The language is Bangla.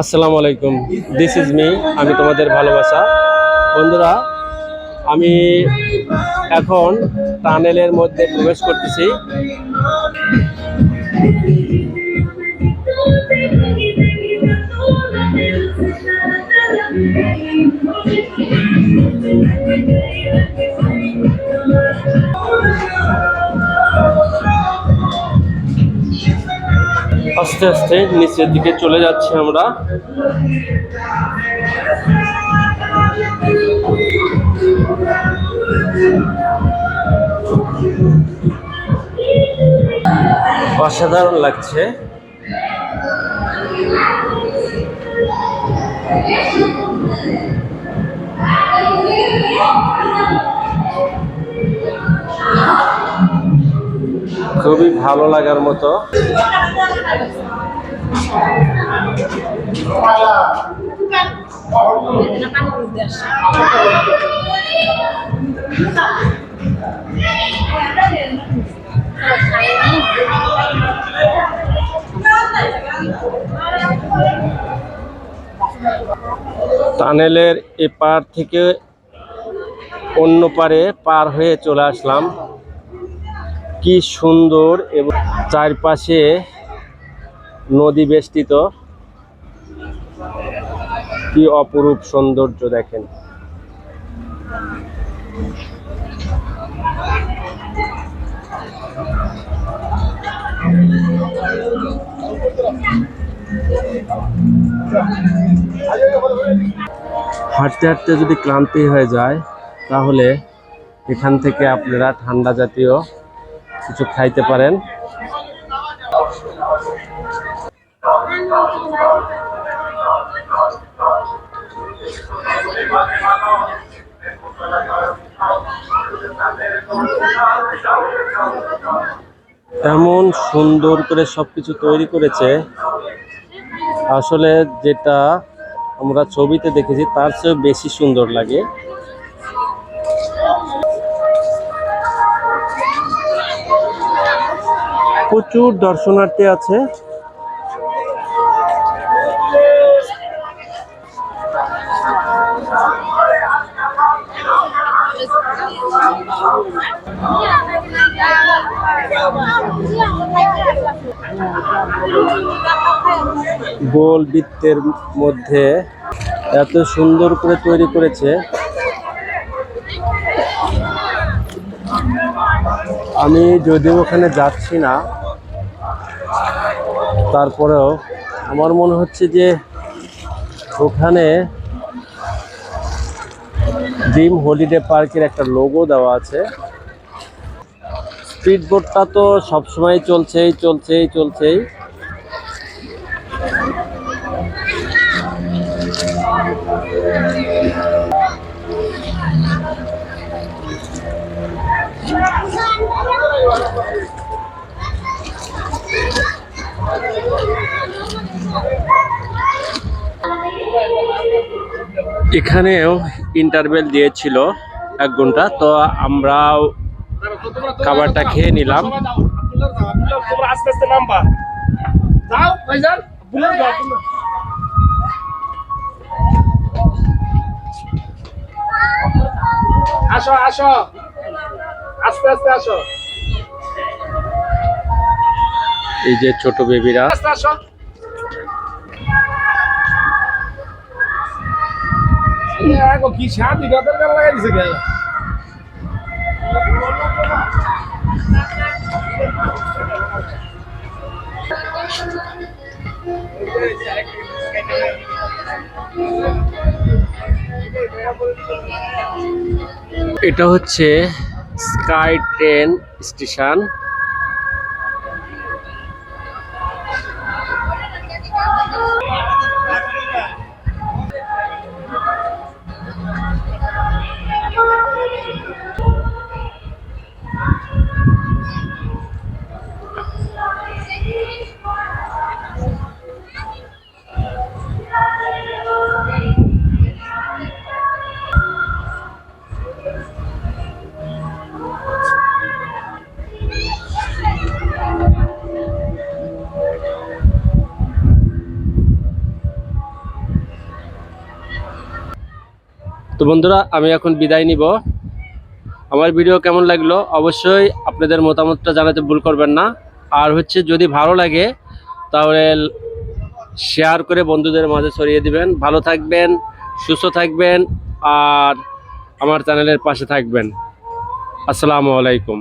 আসসালামু আলাইকুম, দিস ইজ মি। আমি তোমাদের ভালোবাসা বন্ধুরা। আমি এখন টানেলের মধ্যে প্রবেশ করতেছি। আস্তে আস্তে নিচের দিকে চলে যাচ্ছি আমরা। অসাধারণ লাগছে। খুবই ভালো লাগার মতো। টানেলের এপার থেকে অন্য পারে পার হয়ে চলে আসলাম। কি সুন্দর এবং চারপাশে নদী বেষ্টিত, কি অপরূপ সৌন্দর্য দেখেন। হাঁটতে হাঁটতে যদি ক্লান্তি হয়ে যায় তাহলে এখান থেকে আপনারা ঠান্ডা জাতীয় কিছু খাইতে পারেন। এমন সুন্দর করে সবকিছু তৈরি করেছে, আসলে যেটা আমরা ছবিতে দেখেছি তার চেয়ে বেশি সুন্দর লাগে। প্রচুর দর্শনার্থী আছে। গোল বৃত্তের মধ্যে এত সুন্দর করে তৈরি করেছে। আমি যদিও ওখানে যাচ্ছি না, তারপরেও আমার মনে হচ্ছে যে ওখানে ড্রিম হলিডে পার্কের একটা লোগো দেওয়া আছে। স্পিড বোটটা তো সবসময় চলছেই চলছেই চলছেই। এখানেও ইন্টারভেল দিয়েছিল 1 ঘন্টা, তো আমরা খাবারটা খেয়ে নিলাম। আসো আসো, আস্তে আস্তে আসো। এই যে ছোট বেবিরা। আস্তে আসো। কি শান্তি গাছের গান লাগাই দিছে কে? এটা হচ্ছে স্কাই ট্রেন স্টেশন। তো বন্ধুরা, আমি এখন বিদায় নিব। আমার ভিডিও কেমন লাগলো অবশ্যই আপনাদের মতামতটা জানাতে ভুল করবেন না। আর হচ্ছে যদি ভালো লাগে তাহলে শেয়ার করে বন্ধুদের মাঝে ছড়িয়ে দিবেন। ভালো থাকবেন, সুস্থ থাকবেন আর আমার চ্যানেলের পাশে থাকবেন। আসসালামু আলাইকুম।